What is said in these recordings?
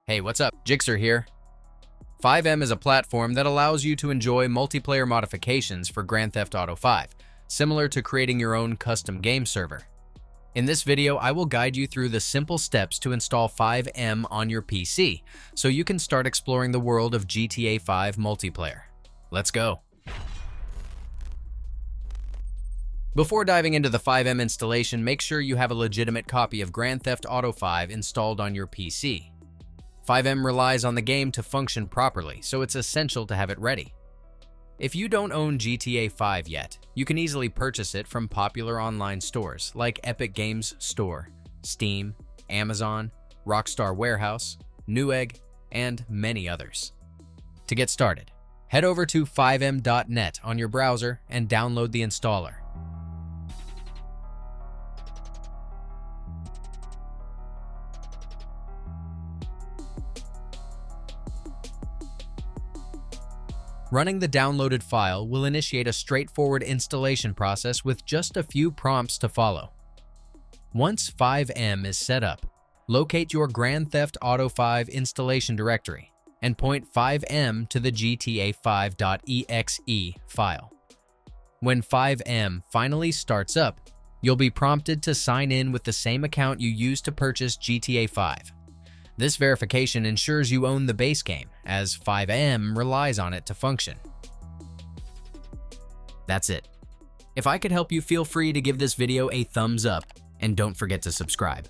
Hey, what's up? Jigxor here. FiveM is a platform that allows you to enjoy multiplayer modifications for Grand Theft Auto 5, similar to creating your own custom game server. In this video, I will guide you through the simple steps to install FiveM on your PC, so you can start exploring the world of GTA 5 multiplayer. Let's go. Before diving into the FiveM installation, make sure you have a legitimate copy of Grand Theft Auto 5 installed on your PC. FiveM relies on the game to function properly, so it's essential to have it ready. If you don't own GTA 5 yet, you can easily purchase it from popular online stores like Epic Games Store, Steam, Amazon, Rockstar Warehouse, Newegg, and many others. To get started, head over to fivem.net on your browser and download the installer. Running the downloaded file will initiate a straightforward installation process with just a few prompts to follow. Once FiveM is set up, locate your Grand Theft Auto 5 installation directory and point FiveM to the GTA5.exe file. When FiveM finally starts up, you'll be prompted to sign in with the same account you used to purchase GTA 5. This verification ensures you own the base game, as FiveM relies on it to function. That's it. If I could help you, feel free to give this video a thumbs up, and don't forget to subscribe.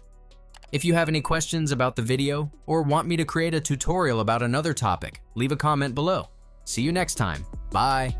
If you have any questions about the video, or want me to create a tutorial about another topic, leave a comment below. See you next time. Bye.